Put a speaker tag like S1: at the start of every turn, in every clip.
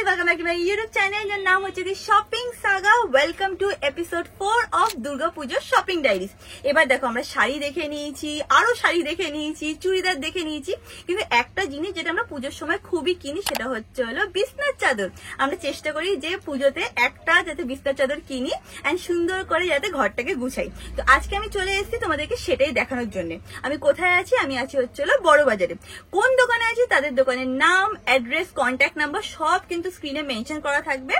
S1: welcome back to my YouTube channel যার নাম হচ্ছে the shopping saga. Welcome to episode 4 of Durga Puja shopping diaries. এবার দেখো আমরা শাড়ি দেখে নিয়েছি, আরো শাড়ি দেখে নিয়েছি, চুড়িদার দেখে নিয়েছি, কিন্তু একটা জিনিস যেটা আমরা পুজোর সময় খুবই কিনি সেটা হচ্ছে হলো বিছনার চাদর। আমরা চেষ্টা করি যে পুজোতে একটা যাতে বিছনার চাদর কিনি এন্ড সুন্দর করে যাতে ঘরটাকে গুছাই। তো আজকে আমি চলে এসেছি তোমাদেরকে সেটাই দেখানোর জন্য। আমি কোথায় আছি? আমি আছি হচ্ছে হলো বড় বাজারে। কোন দোকানে আছি তাদের দোকানের নাম, অ্যাড্রেস, কন্ট্যাক্ট নাম্বার সব কিন্তু স্ক্রিনে মেনশন করা থাকবে।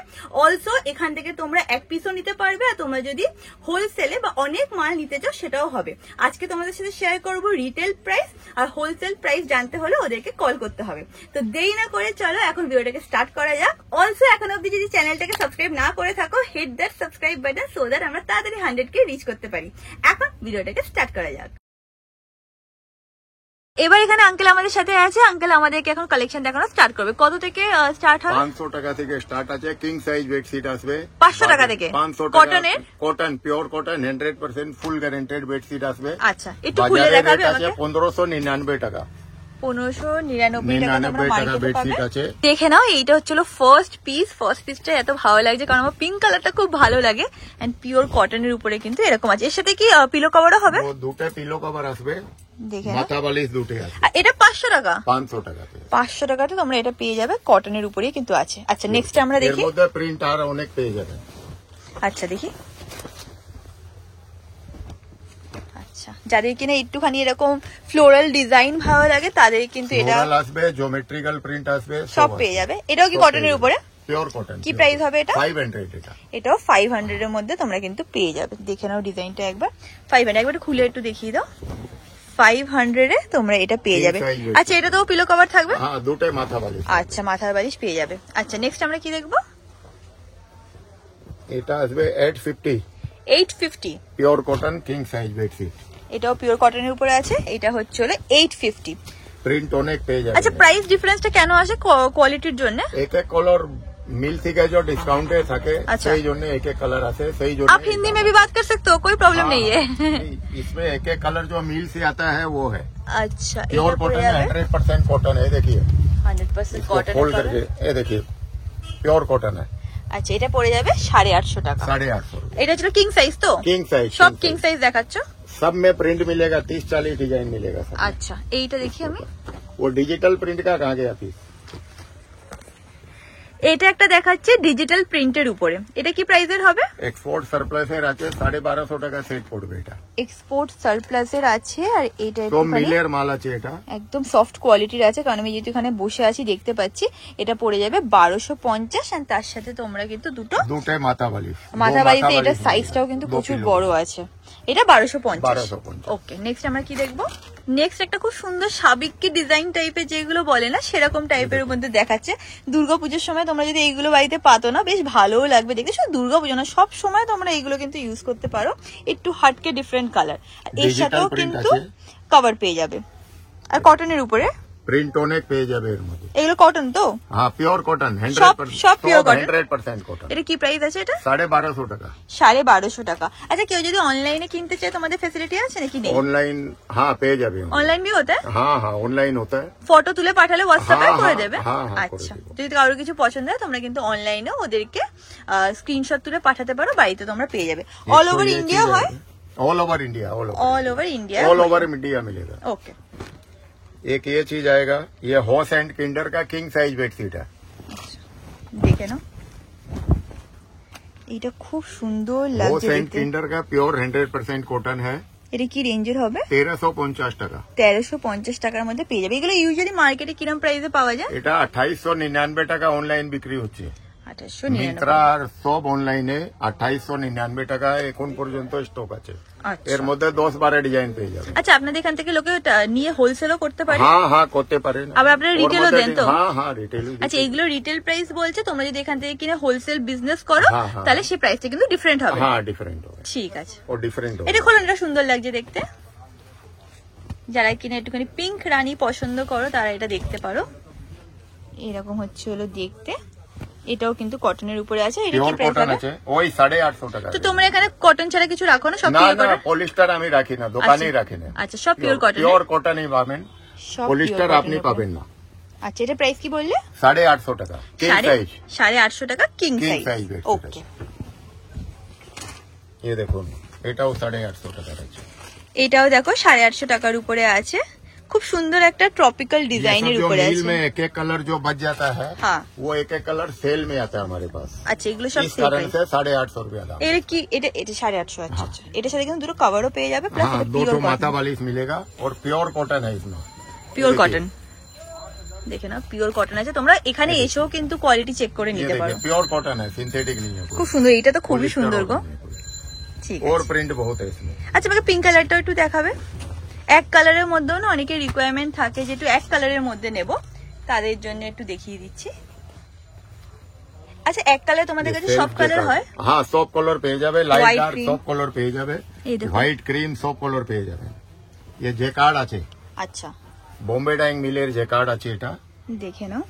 S1: অলসো এখান থেকে তোমরা এক পিসও নিতে পারবে, আর তোমরা যদি হোলসেলে বা অনেক মাল নিতে চাও সেটাও হবে। আজকে তোমাদের সাথে শেয়ার করবো রিটেল প্রাইস, আর হোলসেল প্রাইস জানতে হলে ওদেরকে কল করতে হবে। তো দেরি না করে চলো এখন ভিডিওটাকে স্টার্ট করা যাক। অলসো এখন অব্দি যদি চ্যানেলটাকে সাবস্ক্রাইব না করে থাকো, hit that subscribe button so that আমরা তাড়াতাড়ি 100 কে রিচ করতে পারি। এখন ভিডিওটাকে স্টার্ট করা যাক। এবার এখানে আঙ্কেল আমাদের সাথে আছে। আঙ্কেল আমাদেরকে এখন কালেকশন দেখানো স্টার্ট করবে। কত থেকে স্টার্ট হবে?
S2: 500 টাকা থেকে স্টার্ট আছে। কিং সাইজ বেডশিট আসবে
S1: 500 টাকা থেকে।
S2: 500 টাকা
S1: কটনের,
S2: কটন, পিওর কটন 100% ফুল গ্যারান্টেড বেডশিট আসবে।
S1: আচ্ছা একটু খুলে দেখাবে আমাকে।
S2: 1599 টাকা।
S1: 1599 টাকা
S2: বেডশিট আছে।
S1: দেখে নাও, এইটা হচ্ছিল ফার্স্ট পিস। ফার্স্ট পিসটা এত ভালো লাগছে কারণ আমার পিঙ্ক কালারটা খুব ভালো লাগে এন্ড পিওর কটনের উপরে কিন্তু এরকম আছে। এর সাথে কি পিলো কভারও হবে?
S2: দুটো পিলো কভার আসবে,
S1: দেখে
S2: মাথা বালিশ দুটো আছে।
S1: এটা 500 টাকা।
S2: 500 টাকাতে
S1: 500 টাকাতে তোমরা এটা পেয়ে যাবে, কটনের উপরেই কিন্তু আছে। আচ্ছা নেক্সট আমরা দেখি।
S2: এর মধ্যে প্রিন্ট আর অনেক পেয়ে যাবেন।
S1: আচ্ছা দেখি। আচ্ছা যাদের কিনা একটুখানি এরকম ফ্লোরাল ডিজাইন ভালো লাগে তাদের কিন্তু এটা
S2: আসবে, জিওমেট্রিক্যাল প্রিন্ট আসবে,
S1: সব পেয়ে যাবে। এটাও কি কটনের উপরে?
S2: Pure cotton.
S1: কি প্রাইস হবে এটা?
S2: 500 এটা।
S1: এটাও 500 এর মধ্যে তোমরা কিন্তু পেয়ে যাবে। দেখে নাও ডিজাইনটা একবার। 500 একবার খুলে একটু দেখিয়ে দাও। 500 এ তোমরা এটা পেয়ে যাবে। আচ্ছা এটা তো পিলো কভার থাকবে?
S2: হ্যাঁ দুটো মাথা বালিশ।
S1: আচ্ছা মাথার বালিশ পেয়ে যাবে। আচ্ছা নেক্সট আমরা কি দেখবো?
S2: এটা আসবে 850।
S1: 850
S2: pure cotton king size bedsheet.
S1: এটাও পিওর কটনের উপরে আছে। এটা হচ্ছে হলো 850।
S2: প্রিন্ট অনেক পেয়ে যাবে।
S1: আচ্ছা প্রাইস ডিফারেন্সটা কেন আসে? কোয়ালিটির জন্য?
S2: एक एक कलर मिल থেকে जो डिस्काउंट থাকে সেই জন্য एक एक कलर আছে, সেই জন্য
S1: आप हिंदी में भी बात कर सकते हो, कोई प्रॉब्लम नहीं है।
S2: इसमें एक एक कलर जो मिल से आता है वो है
S1: अच्छा
S2: प्योर कॉटन है, 100% कॉटन है। देखिए
S1: 100% कॉटन
S2: खोल करके ये देखिए प्योर कॉटन है।
S1: আচ্ছা এটা পড়ে যাবে 850 টাকা।
S2: 850।
S1: এটা ছিল কিং সাইজ তো?
S2: কিং সাইজ,
S1: সব কিং সাইজ দেখাচ্ছ?
S2: सब में प्रिंट मिलेगा, 30-40 डिजाइन मिलेगा सब।
S1: আচ্ছা এইটা দেখি আমি।
S2: वो डिजिटल प्रिंट का कहाँ गया पीस?
S1: এটা একটা দেখাচ্ছে ডিজিটাল প্রিন্টের উপরে। এটা কি প্রাইসের হবে?
S2: एक्सपोर्ट सरप्लस এর আছে 1250 টাকা সেট পড়বে এটা।
S1: এক্সপোর্ট সারপ্লাসের আছে, আর এটা
S2: তো মিলের মাল আছে, এটা
S1: একদম সফট কোয়ালিটির আছে কারণ আমি যেহেতু এখানে বসে আছি দেখতে পাচ্ছি। এটা পড়ে যাবে 1250 আর তার সাথে তোমরা কিন্তু দুটো
S2: মাথা বালিশ।
S1: মাথা বালিশে এটা সাইজটাও কিন্তু প্রচুর বড় আছে। এটা 1250। ওকে নেক্সট আমরা কি দেখবো? নেক্সট একটা খুব সুন্দর সাবিকি ডিজাইন টাইপের যেগুলো বলে না সেরকম টাইপের মধ্যে দেখাচ্ছে। দুর্গাপূজার সময় তোমরা যদি এইগুলো বাড়িতে পাতো না বেশ ভালোও লাগবে দেখতে। শুধু দুর্গাপূজা না, সব সময় তোমরা এইগুলো কিন্তু ইউজ করতে পারো। একটু হাটকে ডিফারেন্ট কালার, এর সাথেও কিন্তু কভার পেয়ে যাবে। আর কটনের উপরে
S2: প্রিন্ট অনেক পেয়ে যাবে এর মধ্যে।
S1: এগুলো কটন তো?
S2: হ্যাঁ পিওর কটন, 100%
S1: সব পিওর কটন,
S2: 100% কটন।
S1: এটা কি প্রাইস আছে? এটা
S2: 1250 টাকা।
S1: 1250 টাকা। আচ্ছা কেউ যদি অনলাইনে কিনতে চায় তোমাদের ফ্যাসিলিটি আছে নাকি নেই?
S2: ऑनलाइन हाँ পেয়ে যাবে।
S1: ऑनलाइन भी होता है?
S2: हाँ हाँ ऑनलाइन होता है।
S1: ফটো তুলে পাঠালে হোয়াটসঅ্যাপে করে দেবে?
S2: हाँ,
S1: আচ্ছা যদি কারোর কিছু পছন্দ হয় তোমরা কিন্তু অনলাইনে ওদেরকে স্ক্রিনশট তুলে পাঠাতে পারো, বাড়িতে তোমরা পেয়ে যাবে। অল ওভার ইন্ডিয়া হয়?
S2: All over India,
S1: all over India,
S2: all over India मिलेगा।
S1: ओके
S2: एक ये चीज आएगा, ये हॉस एंड किंडर का किंग साइज बेडशीट है।
S1: দেখে নাও, এটা খুব সুন্দর লাগছে
S2: हॉस एंड
S1: দেখতে।
S2: किंडर का प्योर 100% कॉटन है।
S1: এটা কি রেঞ্জের হবে?
S2: 1350 টাকা।
S1: 1350 টাকার মধ্যে পেয়ে যাবে। এগুলো ইউজুয়ালি মার্কেটে কিরকম প্রাইসে পাওয়া যায়?
S2: এটা 2899 টাকা অনলাইন বিক্রি হচ্ছে।
S1: 2899
S2: মিন্ত্রা আর সব অনলাইনে 2899 টাকা এখন পর্যন্ত স্টক আছে। এর মধ্যে 10-12 ডিজাইন পেয়ে যাবে।
S1: আচ্ছা আপনাদের এখান থেকে লোকে নিয়ে হোলসেলও করতে পারে?
S2: হ্যাঁ হ্যাঁ করতে পারেন।
S1: আবার আপনারা রিটেলও দেন তো?
S2: হ্যাঁ হ্যাঁ রিটেল।
S1: আচ্ছা এগুলো রিটেল প্রাইস বলছে, তোমরা যদি এখান থেকে কিনে হোলসেল বিজনেস করো তাহলে সেই প্রাইসটা কিন্তু ডিফারেন্ট হবে।
S2: হ্যাঁ ডিফারেন্ট হবে।
S1: ঠিক আছে,
S2: ও ডিফারেন্ট হবে।
S1: এটা খোলো, এটা সুন্দর লাগছে দেখতে। যারা কিনা একটুখানি পিঙ্ক রানী পছন্দ করো তারা এটা দেখতে পারো। এরকম হচ্ছে হলো দেখতে। এটাও কিন্তু কটনের উপরে আছে। এটা কি প্রাইস আছে?
S2: ওই 850 টাকা।
S1: তো তোমরা এখানে কটন ছাড়া কিছু রাখো না? সব পিওর কটন?
S2: না পলিস্টার আমি রাখি না, দোকানেই রাখি না।
S1: আচ্ছা সব পিওর কটন?
S2: পিওর কটনই পাবেন, পলিস্টার আপনি পাবেন না।
S1: আচ্ছা, এটা প্রাইস কি বললে?
S2: 850 টাকা কিং সাইজ।
S1: 850 টাকা কিং সাইজ।
S2: বেডশিট।
S1: ওকে,
S2: ये देखो এটাও 850 টাকার আছে।
S1: এটাও দেখো 850 টাকার উপরে আছে, খুব সুন্দর একটা ট্রপিক্যাল ডিজাইনের উপরে আছে।
S2: में एक एक कलर जो बच जाता है,
S1: हाँ,
S2: वो एक एक कलर सेल में आता है हमारे पास।
S1: আচ্ছা, এগুলো সব
S2: इस कारण से 850 रुपया दाम।
S1: এর কি এটা 850? আচ্ছা আচ্ছা, এটার সাথে কিন্তু দুটো কভারও পেয়ে যাবে, প্লাস
S2: हाँ,
S1: এটা
S2: दो
S1: পিওর
S2: तो माथा वालिस मिलेगा और प्योर कॉटन है इसमें।
S1: পিওর কটন, দেখে নাও পিওর কটন আছে। তোমরা এখানে এসেও কিন্তু কোয়ালিটি চেক করে
S2: ये
S1: নিতে পারো।
S2: देखिए प्योर कॉटन है, सिंथेटिक नहीं है
S1: খুব সুন্দর, এটা তো খুবই সুন্দর গো। ঠিক
S2: और
S1: আছে,
S2: प्रिंट बहुत है इसमें।
S1: আচ্ছা আমাকে পিঙ্ক কালারটাও একটু দেখাবে। এক কালারের মধ্যেও না অনেকের রিকোয়ারমেন্ট থাকে যে একটু এক কালারের মধ্যে নেব, তাদের জন্য একটু দেখিয়ে দিচ্ছি। আচ্ছা, এক কালার তোমাদের কাছে সব কালার হয়?
S2: हाँ, सब कलर পেয়ে যাবে, লাইট
S1: White,
S2: ডার্ক
S1: cream।
S2: সব কলার পেয়ে যাবে,
S1: এই দেখো।
S2: হোয়াইট ক্রিম সব কলার পেয়ে যাবে। ये জেকার্ড আছে,
S1: আচ্ছা
S2: বোম্বে ডাইং মিলের জেকার্ড আছে, এটা
S1: দেখে নাও।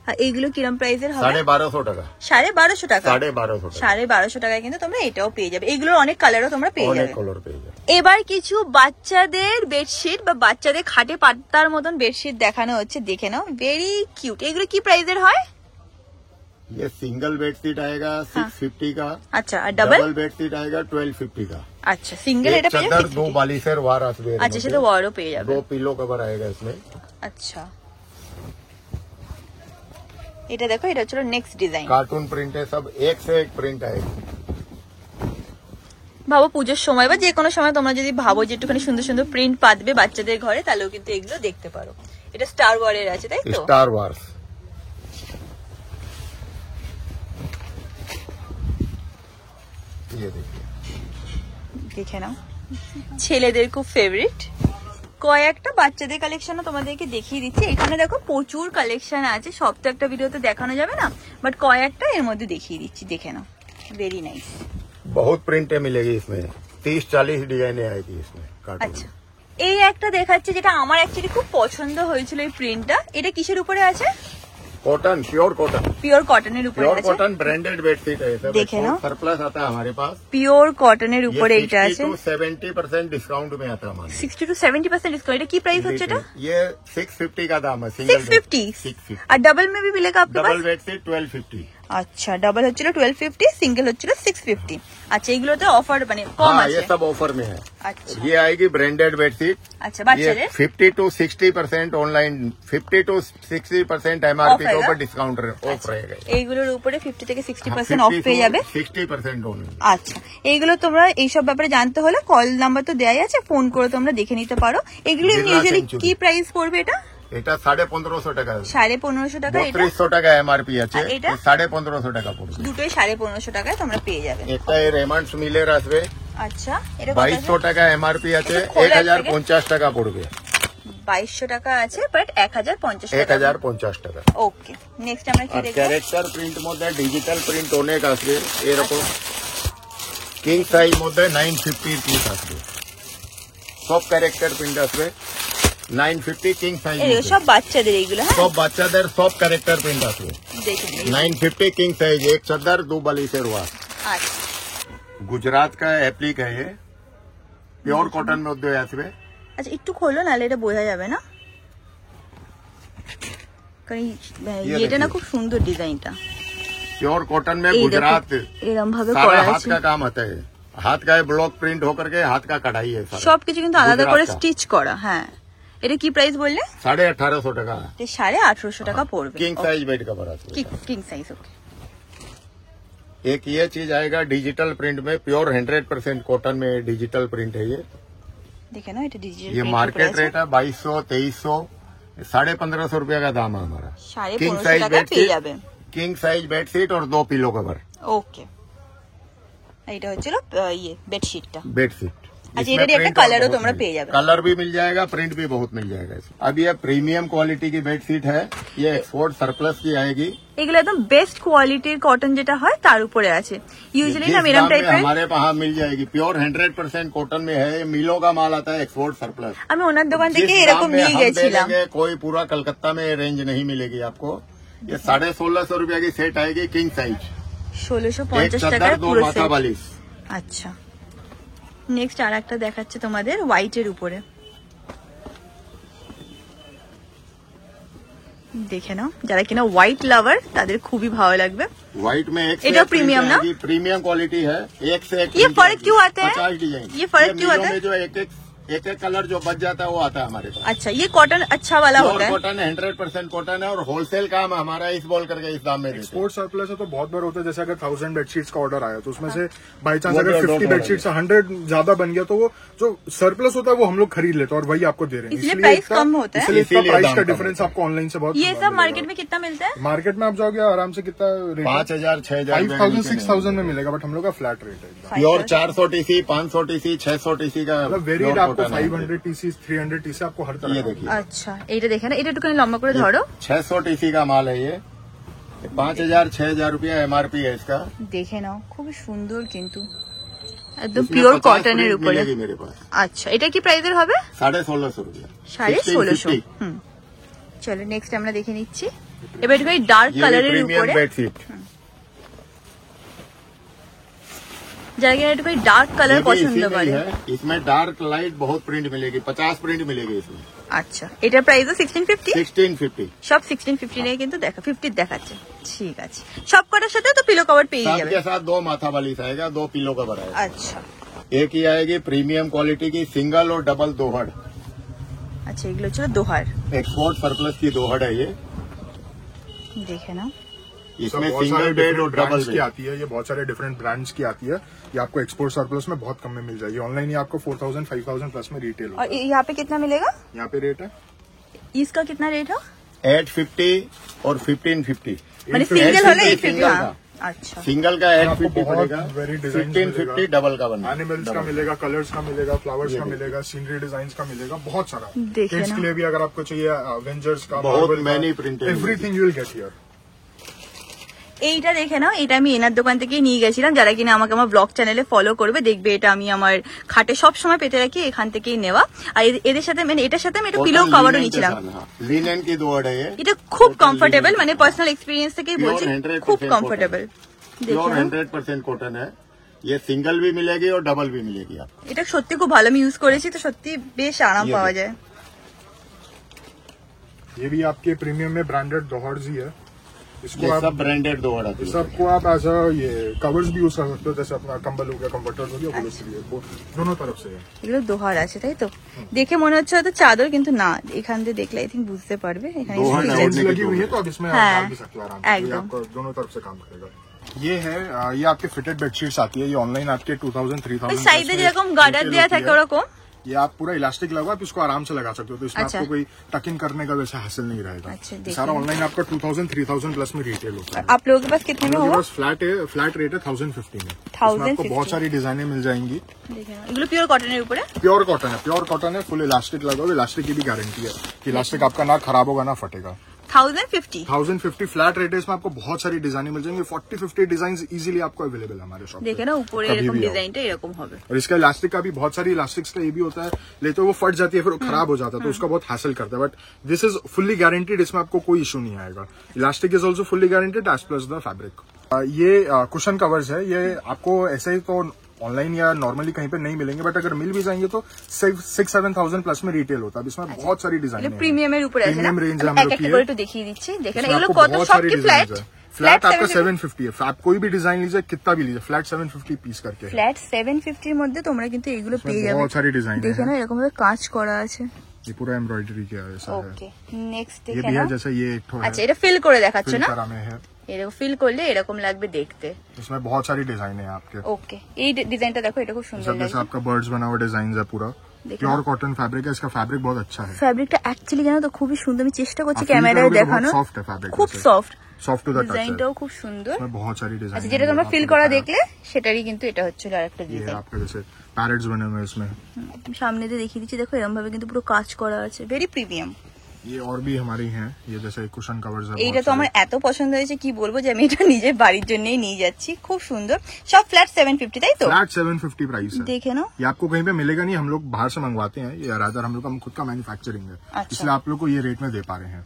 S1: আর এইগুলো কিরম প্রাইসের হবে?
S2: 1250 টাকা।
S1: 1250 টাকা।
S2: 1250 টাকা।
S1: 1250 টাকায় কিন্তু তোমরা এটাও পেয়ে যাবে। এগুলোর অনেক কালারও তোমরা পেয়ে
S2: অনেক
S1: যাবে।
S2: কালার পেয়ে যাবে।
S1: এবার কিছু বাচ্চাদের বেডশিট বা বাচ্চাদের খাটে পাতার মতন বেডশিট দেখানো হচ্ছে, দেখে নাও, ভেরি কিউট। এগুলো কি প্রাইসের হয়?
S2: ये सिंगल बेडशीट आएगा 650 का।
S1: আচ্ছা, আর ডাবল?
S2: डबल बेडशीट आएगा 1250 का।
S1: আচ্ছা, সিঙ্গেল এটা পেয়ে
S2: चादर
S1: যাবে
S2: 2 बालिशेर वार আসবে।
S1: আচ্ছা, সেটা ওয়ারও পেয়ে যাবে।
S2: 2 पिलो कवर आएगा इसमें।
S1: আচ্ছা, এটা দেখো, এটা হচ্ছে নেক্সট ডিজাইন।
S2: कार्टून प्रिंट है, सब एक से एक प्रिंट आएगा।
S1: ভাবো পুজোর সময় বা যে কোনো সময় তোমরা যদি ভাবো যে একটুখানি সুন্দর সুন্দর প্রিন্ট পাতবে বাচ্চাদের ঘরে, তাহলেও কিন্তু এগুলো দেখতে পারো। এটা স্টার ওয়ারের আছে, তাই তো?
S2: Star wars. ये देखिए,
S1: দেখে নাও, ছেলেদের খুব ফেভারিট। কয়েকটা বাচ্চাদের কালেকশনও তোমাদেরকে দেখিয়ে দিচ্ছি। এখানে দেখো প্রচুর কালেকশন আছে, সব তো একটা ভিডিওতে দেখানো যাবে না, বাট কয়েকটা এর মধ্যে দেখিয়ে দিচ্ছি, দেখে নাও, ভেরি নাইস।
S2: बहुत प्रिंटें मिलेगी इसमें, 30-40 डिजाइने आएगी इसमें कार्टून।
S1: আচ্ছা, এই একটা দেখাচ্ছে যেটা আমার অ্যাকচুয়ালি খুব পছন্দ হয়েছিল, এই প্রিন্টটা। এটা কিসের উপরে আছে?
S2: Cotton, pure cotton.
S1: পিওর কটনের উপরে
S2: प्योर
S1: আছে,
S2: कॉटन ब्रांडेड बेडशीट है, सब
S1: देखे ना?
S2: सरप्लस आता है हमारे पास।
S1: পিওর কটনের উপরে এটা
S2: ये
S1: আছে।
S2: 70% डिस्काउंट में आता है हमारे।
S1: 60 to 70% डिस्काउंट। এটা কি প্রাইস হচ্ছে এটা?
S2: ये 650 का दाम है, सिंगल
S1: 650।
S2: 650।
S1: আর ডাবল में भी मिलेगा आपके पास?
S2: Double bedsheet 1250।
S1: আচ্ছা, ডাবল হচ্ছিল 1250, সিঙ্গেল হচ্ছিল 650। আচ্ছা, এগুলোতে অফার মানে কম
S2: हाँ,
S1: আছে।
S2: ये सब ऑफर में है।
S1: আচ্ছা
S2: ये आएगी ब्रांडेड बेडशीट।
S1: আচ্ছা,
S2: ये
S1: বাচ্চাদের
S2: 50 to 60% ऑनलाइन, 50 to 60% एमआरपी के
S1: रहेगा?
S2: ऊपर डिस्काउंट ऑफ रहेगा।
S1: এইগুলোর উপরে 50 থেকে 60% অফ পেয়ে যাবে।
S2: 60% ऑनलाइन।
S1: আচ্ছা, এইগুলো তোমরা এইসব ব্যাপারে জানতে হলে কল নাম্বার তো দেয়াই আছে, ফোন করে তোমরা দেখে নিতে পারো। এগুলো
S2: বিড়লা
S1: ইউজুয়ালি
S2: সেঞ্চুরি।
S1: কি প্রাইস পড়বে? এটা
S2: এটা 1550 টাকা।
S1: 1550 টাকা। এটা
S2: 3200 টাকা এমআরপি আছে,
S1: আর এটা?
S2: 1550 টাকা পড়বে।
S1: দুটোই 1550 টাকায় তোমরা পেয়ে যাবে।
S2: এটা এর রেমন্ডস মিলের আসবে,
S1: আচ্ছা, এটা
S2: 2200 টাকা এমআরপি আছে,
S1: এটা খোলা
S2: 1050 টাকা পড়বে।
S1: 2200 টাকা আছে, বাট 1050 টাকা।
S2: 1050 টাকা।
S1: ওকে, নেক্সট আমরা কি
S2: আর
S1: দেখব?
S2: ক্যারেক্টার প্রিন্ট মধ্যে ডিজিটাল প্রিন্ট অনেক আসবে, এরকম কিং সাইজ মধ্যে 950 পিস আসবে, সব ক্যারেক্টার প্রিন্ট আসবে 950 কিং সাইজ।
S1: এগুলো সব বাচ্চাদের, এইগুলো হ্যাঁ
S2: সব বাচ্চাদের সব ক্যারেক্টার প্রিন্ট আসবে,
S1: দেখে নিন।
S2: 950 किंग साइज, एक चादर 2 बालिशेर वार।
S1: আচ্ছা,
S2: गुजरात का एप्लिक है ये, प्योर कॉटन में मध्य আসবে।
S1: আচ্ছা একটু খোলো, নাহলে এটা বোঝা যাবে না, কারণ এটা না খুব সুন্দর ডিজাইনটা।
S2: प्योर कॉटन में
S1: এই
S2: गुजरात
S1: দেখো, এরম ভাবে
S2: सारा
S1: করা
S2: हाथ
S1: আছে।
S2: का काम आता है, हाथ का ब्लॉक प्रिंट होकर के हाथ का कढ़ाई है सारा।
S1: সবকিছু কিন্তু আলাদা করে
S2: गुजरात का।
S1: স্টিচ করা। হ্যাঁ, এটা কি প্রাইস বললে?
S2: 1850 টাকা।
S1: 1850 টাকা পড়বে।
S2: किंग साइज बेड कवर आता है।
S1: King size. ওকে,
S2: एक ये चीज आएगा डिजिटल प्रिंट में, प्योर 100% कॉटन में डिजिटल प्रिंट है ये।
S1: দেখে নাও, এটা ডিজিটাল।
S2: ये मार्केट रेट है 2200, 2300, 1550 रुपया का दाम है हमारा।
S1: 1550 টাকা পেয়ে যাবে।
S2: किंग साइज बेडशीट और 2 पिलो कवर।
S1: ওকে, এটা হচ্ছিল ইয়ে বেডশিটটা।
S2: बेडशीट।
S1: अच्छा, ये একটা कलर তোমরা পেয়ে যাবে।
S2: कलर भी मिल जाएगा, प्रिंट भी बहुत मिल जाएगा इसमें। अब ये प्रीमियम क्वालिटी की बेडशीट है, ये एक्सपोर्ट सरप्लस की आएगी।
S1: এগুলো একদম বেস্ট কোয়ালিটির কটন যেটা হয় তার উপরে আছে। ইউজুয়ালি না
S2: जिस
S1: মেরাম
S2: दाम में
S1: টাইপের।
S2: हमारे वहाँ मिल जाएगी, प्योर 100% कॉटन में है, ये मिलों का माल आता है, एक्सपोर्ट सरप्लस।
S1: আমি ওনার দোকান
S2: जिस
S1: থেকে
S2: दाम
S1: এরকম
S2: में
S1: নিয়ে
S2: हम
S1: গেছিলাম।
S2: दे देंगे, कोई पूरा कलकत्ता में रेंज नहीं मिलेगी आपको। ये 1650 रुपया की सेट आएगी, किंग साइज,
S1: 1650
S2: एक
S1: টাকার
S2: चादर 2
S1: পুরো
S2: माथा
S1: সেট।
S2: बालिश।
S1: আচ্ছা, নেক্সট আর একটা দেখাচ্ছে তোমাদের হোয়াইটের উপরে। দেখে নাও, যারা কিনা হোয়াইট লাভার তাদের খুবই ভালো লাগবে।
S2: व्हाइट में एक
S1: ये जो प्रीमियम ना,
S2: प्रीमियम क्वालिटी है, एक से एक
S1: ये फर्क क्यों आता है?
S2: 50 डिजाइन,
S1: ये फर्क क्यों आता है?
S2: जो एक कलर जो बच जाता है वो आता है हमारे पास।
S1: अच्छा, ये कॉटन अच्छा वाला होता है,
S2: कॉटन है, 100% कॉटन है, और होलसेल काम हमारा इस बोल करके इस दाम में देते हैं।
S3: एक्सपोर्ट सरप्लस है तो बहुत बार होता है, जैसे अगर 1000 बेडशीट्स का ऑर्डर आया तो उसमें से बाई चांस अगर 50 बेडशीट से 100 ज्यादा बन गया तो वो जो सरप्लस होता है वो हम लोग खरीद लेते हैं और वही आपको दे रहे हैं,
S1: इसलिए प्राइस कम होता है,
S3: इसलिए इतना प्राइस का डिफरेंस आपको ऑनलाइन से बहुत।
S1: ये सब मार्केट में कितना मिलता है?
S3: मार्केट में आप जाओगे आराम से कितना
S2: 5000 6000
S3: 5000 6000 में मिलेगा, बट हम लोग का फ्लैट रेट है एकदम।
S2: प्योर 400 TC 500 TC 600 TC का
S3: मतलब वेरिएट आपको 500 TC 300 TC आपको हर तरह।
S2: ये देखिए,
S1: আচ্ছা, এইটা দেখে না, এটা একটু লম্বা করে ধরো।
S2: 600 TC का माल है ये, 5000 6000 रुपया MRP है इसका।
S1: দেখে নাও, খুবই সুন্দর কিন্তু একদম পিওর কটনের উপরে।
S2: मिलेगी मेरे पास।
S1: আচ্ছা, এটা কি প্রাইসের হবে?
S2: 1650 रुपया।
S1: 1650। চলো নেক্সট আমরা দেখে নিচ্ছি। এবার একটু ডার্ক কালারের উপরে
S2: बेडशीट,
S1: যারা কিনা একটু ডার্ক কালার পছন্দ করে।
S2: इसमें डार्क लाइट बहुत प्रिंट मिलेगी, 50 प्रिंट मिलेगी इसमें।
S1: আচ্ছা, এটার প্রাইস 1650।
S2: 1650
S1: সব 1650 নিয়ে কিন্তু দেখা 50 দেখাচ্ছে। ঠিক আছে, সব কটার সাথে তো পিলো কভার পেয়ে যাবে।
S2: सबके साथ 2 माथा वाली आएगा, 2 पिलो कवर आएगा।
S1: আচ্ছা,
S2: एक ही आएगी प्रीमियम क्वालिटी की सिंगल और डबल दोहड़।
S1: আচ্ছা, এগুলো ছিল দোহার।
S2: एक्सपोर्ट सरप्लस की दोहड़ है ये,
S1: দেখে নাও।
S2: इसमें सिंगल बेड और डबल
S3: की आती है, ये बहुत सारे डिफरेंट ब्रांड्स की आती है। ये आपको एक्सपोर्ट सरप्लस में बहुत कम में मिल जाएगी, ऑनलाइन ये आपको 4000 5000 प्लस में रिटेल होता
S1: और यहाँ पे कितना मिलेगा?
S3: यहाँ पे रेट है
S1: इसका कितना रेट है?
S2: 850 और 1550।
S1: मैंने सिंगल वाला 850।
S2: का।
S1: हाँ, अच्छा,
S2: सिंगल का
S3: आपको
S2: 850
S3: बहुत
S2: पड़ेगा,
S3: वेरी डिजाइन
S2: 1550 डबल का बनना।
S3: एनिमल्स का मिलेगा, कलर्स का मिलेगा, फ्लावर्स का मिलेगा, सीनरी डिजाइन का मिलेगा, बहुत सारा।
S1: देखिए
S3: किड्स
S1: ना।
S3: के लिए भी अगर आपको चाहिए एवेंजर्स का,
S2: बहुत
S3: Marvel का,
S2: many printed
S3: everything you will get here.
S1: এইটা দেখে নাও, এটা আমি এনার দোকান থেকে নিয়ে গেছিলাম। যারা কিনা আমাকে আমার ব্লগ চ্যানেলে ফলো করবে দেখবে এটা আমি আমার খাটে সব সময় পেতে রাখি, এখান থেকেই নেওয়া। আর এদের সাথে মানে এটার সাথে আমি একটা পিলো কভারও নিয়েছিলাম।
S2: लिनन की दोहड़ है ये,
S1: এটা খুব কমফোর্টেবল, মানে পার্সোনাল এক্সপিরিয়েন্স থেকেই বলছি, খুব কমফোর্টেবল।
S2: प्योर 100% कॉटन है ये, सिंगल भी मिलेगी और डबल भी मिलेगी आपको।
S1: এটা সত্যি খুব ভালো, আমি ইউজ করেছি তো সত্যি বেশ আরাম পাওয়া যায়।
S3: ये भी आपके प्रीमियम में ब्रांडेड दोहर्स ही है, इसको
S2: ये
S3: आप
S2: सब ब्रांडेड दोहड़ आती है।
S3: सबको आप एज अ ये कवर्स भी यूज कर सकते हो, जैसे अपना कंबल हो गया, कंफर्टर हो गया, वो इसलिए वो दोनों तरफ से है।
S1: এগুলো দোহার আছে তাই তো? দেখে মনে হচ্ছে হয়তো চাদর, কিন্তু না, এখান থেকে দেখলে আই থিঙ্ক বুঝতে পারবে এখানে
S2: দোহার
S1: ডিজাইন।
S2: না,
S3: Lines लगी हुई है तो आप इसमें आप
S1: हाँ,
S3: डाल भी सकते हो आराम से, ये
S1: एकदम।
S3: आपको दोनों तरफ से काम करेगा। ये है ये आपके फिटेड बेडशीट्स आती है, ये ऑनलाइन आपके 2000 3000
S1: সাইডে যেরকম গার্ডার দেওয়া থাকে ওরকম।
S3: ये आप पूरा इलास्टिक लगा, आप इसको आराम से लगा सकते हो, तो इसमें
S1: अच्छा।
S3: आपको कोई टक इन करने का वैसा हासिल नहीं रहेगा।
S1: अच्छा,
S3: ये
S1: देखिए।
S3: सारा ऑनलाइन आपका 2000 3000 प्लस में रिटेल होता है।
S1: आप लोगों के पास कितने में
S3: मेरे
S1: होगा?
S3: पास फ्लैट रेट है 1050 में।
S1: 1050
S3: इसमें आपको बहुत सारी डिजाइनें मिल जाएंगी।
S1: দেখে নাও, এগুলো পিওর কটনের উপরে।
S3: प्योर कॉटन है, फुल इलास्टिक लगा हुआ, इलास्टिक की भी गारंटी है कि इलास्टिक आपका ना खराब होगा ना फटेगा।
S1: 1050।
S3: 1050 फ्लैट रेट है, इसमें आपको बहुत सारी डिजाइनें मिल जाएंगी, 40-50 डिजाइन इजीली आपको अवेलेबल है हमारे शॉप
S1: দেখে নাও, উপরে
S3: कभी
S1: এরকম
S3: भी आओ।
S1: ডিজাইনটা এরকম হবে।
S3: और इसका इलास्टिक का भी बहुत सारी इलास्टिक्स का ये भी होता है, लेते वो फट जाती है फिर वो खराब हो जाता है, तो उसका बहुत हासिल करता है, but this is fully guaranteed, इसमें आपको कोई इशू नहीं आएगा। Elastic is also fully guaranteed as plus the fabric. ये कुशन कवर्स है, ये आपको ऐसे ही तो ऑनलाइन या नॉर्मली कहीं पे नहीं मिलेंगे, बट अगर मिल भी जाएंगे तो 6-7,000 प्लस में रिटेल होता है। अब इसमें बहुत सारी डिजाइन
S1: এগুলো প্রিমিয়ামের উপরে আছে না?
S3: प्रीमियम रेंज हम
S1: এক
S3: लोग
S1: একটা
S3: की
S1: করে
S3: है,
S1: একটু দেখিয়ে দিচ্ছি। দেখে না,
S3: इसमें
S1: এগুলো
S3: आपको
S1: কত
S3: बहुत
S1: সব
S3: सारी
S1: কি
S3: डिजाइन
S1: ফ্ল্যাট?
S3: है। फ्लैट आपका 750 है, आप कोई भी डिजाइन लीजिए, कितना भी लीजिए, फ्लैट 750 पीस करके है।
S1: ফ্ল্যাট 750 এর মধ্যে তোমরা কিন্তু এগুলো
S3: इसमें
S1: পেয়ে যাবে।
S3: बहुत सारी डिजाइन
S1: দেখে না,
S3: है,
S1: এরকম ভাবে কাজ করা আছে।
S3: ये पूरा एम्ब्रॉयडरी किया है, ऐसा है।
S1: ওকে, নেক্সট
S3: ये
S1: দেখে
S3: भी
S1: না।
S3: है, जैसे ये एक ठो है,
S1: আচ্ছা, এটা ফিল করে দেখাচ্ছ
S3: फिल
S1: না?
S3: तरह में है,
S1: এরকম ফিল করলে এরকম লাগবে দেখতে।
S3: इसमें बहुत सारी डिजाइन है आपके।
S1: ওকে, এই ডিজাইনটা দেখো, এটা খুব সুন্দর
S3: सब जैसे
S1: লাগছে।
S3: आपका बर्ड्स बना हुआ डिजाइन है पूरा,
S1: देखो।
S3: प्योर कॉटन फैब्रिक है, इसका फैब्रिक बहुत अच्छा है।
S1: ফ্যাব্রিকটা অ্যাকচুয়ালি জানো তো খুবই সুন্দর, আমি চেষ্টা করছি
S3: आप feel
S1: ক্যামেরায়
S3: करोगे तो
S1: দেখানো।
S3: बहुत soft है फैब्रिक,
S1: খুব
S3: जैसे।
S1: Soft,
S3: soft to the touch है,
S1: ডিজাইনটাও খুব সুন্দর।
S3: इसमें बहुत सारी डिजाइन।
S1: আচ্ছা, যেটা তোমরা ফিল করা দেখলে সেটারই কিন্তু এটা হচ্ছিল আরেকটা
S3: ये
S1: ডিজাইন।
S3: आपका जैसे पैरेट्स बने हुए हैं इसमें,
S1: সামনে দিয়ে দেখিয়ে দিচ্ছি, দেখো এরকম ভাবে কিন্তু পুরো কাজ করা আছে, ভেরি প্রিমিয়াম।
S3: ये और भी हमारी हैं, ये जैसे कुशन कवर्स है,
S1: এইটা
S3: बहुत
S1: তো আমার
S3: सारे।
S1: এত পছন্দ হয়েছে কি বলবো, যে আমি এটা নিজের বাড়ির জন্যই নিয়ে যাচ্ছি, খুব সুন্দর। সব ফ্ল্যাট 750 তাই তো?
S3: फ्लैट 750 प्राइस है।
S1: দেখে নাও,
S3: ये आपको कहीं पे मिलेगा नहीं, हम लोग बाहर से मंगवाते हैं, ये रादर हम लोग हम खुद का मैन्युफैक्चरिंग है,
S1: अच्छा।
S3: इसलिए आप लोग को ये रेट में दे पा रहे हैं।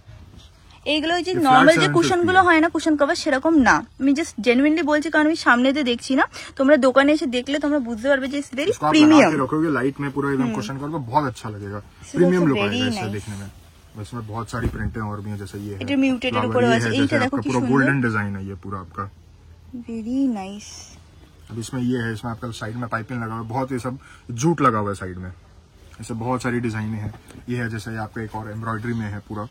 S1: এইগুলো ওই যে
S3: ये
S1: নর্মাল
S3: flat
S1: যে
S3: 750
S1: কুশন গুলো হয় না, কুশন কভার, সেরকম না। আমি জাস্ট জেনুইনলি বলছি, কারণ আমি সামনে দিয়ে দেখছি না, তোমরা দোকানে এসে দেখলে তোমরা বুঝতে পারবে যে ভেরি
S3: इसको आप लगा
S1: প্রিমিয়াম।
S3: के रखोगे लाइट में पूरा एकदम कुशन कवर, बहुत अच्छा लगेगा, प्रीमियम लुक
S1: very
S3: आएगा इससे
S1: nice।
S3: देखने में। इसमें बहुत सारी प्रिंटें और भी हैं, जैसे ये
S1: এটা
S3: है
S1: মিউটেড এর
S3: flower,
S1: উপরে
S3: ये
S1: আছে,
S3: है
S1: এইটা
S3: जैसे
S1: দেখো
S3: आपका
S1: কি
S3: पूरा
S1: সুন্দর,
S3: गोल्डन डिजाइन है ये पूरा आपका।
S1: Very nice.
S3: अब इसमें ये है, इसमें आपका साइड में पाइपिंग लगा हुआ है, बहुत ये सब जूट लगा हुआ है साइड में, ऐसे बहुत सारी डिजाइनें हैं। ये है जैसे आपका एक और एम्ब्रॉयडरी में है पूरा,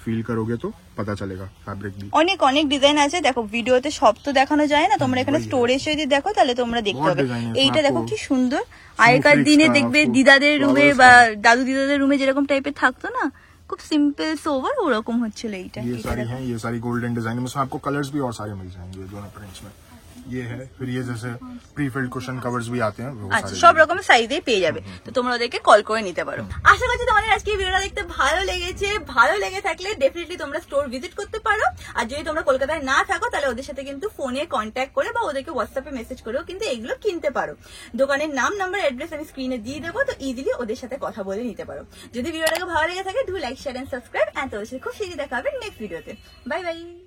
S3: फील करोगे तो पता चलेगा फैब्रिक भी।
S1: অনেক অনেক ডিজাইন আছে, দেখো ভিডিওতে সব তো দেখানো যায় না, তোমরা এখানে স্টোরে এসে যদি দেখো তাহলে তোমরা দেখতে
S3: বহুত
S1: পাবে।
S3: design আছে,
S1: এইটা দেখো
S3: आपको
S1: কি সুন্দর, আগেকার
S3: snowflakes
S1: দিনে
S3: का,
S1: দেখবে
S3: आपको
S1: দিদাদের রুমে
S3: flowers
S1: বা
S3: का।
S1: দাদু দিদাদের রুমে যেরকম টাইপের থাকতো না, খুব সিম্পল সোবার ওরকম হচ্ছিল এইটা।
S3: ये
S1: এটা
S3: सारी
S1: দেখো।
S3: हैं, ये सारी गोल्डन डिजाइन में, इसमें आपको कलर्स भी और सारे मिल जाएंगे दोनों प्रिंट्स में। ये है, फिर ये जैसे प्री फिल्ड कुशन कवर्स भी आते हैं, वो
S1: আচ্ছা,
S3: सारे
S1: সব রকমের সাইজেই পেয়ে যাবে, তো তোমরা ওদেরকে কল করে নিতে পারো। আশা করছি তোমাদের আজকে ভিডিওটা দেখতে ভালো লেগেছে। ভালো লেগে থাকলে ডেফিনেটলি তোমরা স্টোর ভিজিট করতে পারো, আর যদি তোমরা কলকাতায় না থাকো তাহলে ওদের সাথে কিন্তু ফোনে কন্ট্যাক্ট করে বা ওদেরকে হোয়াটসঅ্যাপে মেসেজ করেও কিন্তু এগুলো কিনতে পারো। দোকানের নাম, নাম্বার, অ্যাড্রেস আমি স্ক্রিনে দিয়ে দেবো, তো ইজিলি ওদের সাথে কথা বলে নিতে পারো। যদি ভিডিওটাকে ভালো লেগে থাকে do like, share and subscribe, and তোদের সাথে খুব শীঘ্রই দেখা হবে নেক্সট ভিডিওতে। Bye by.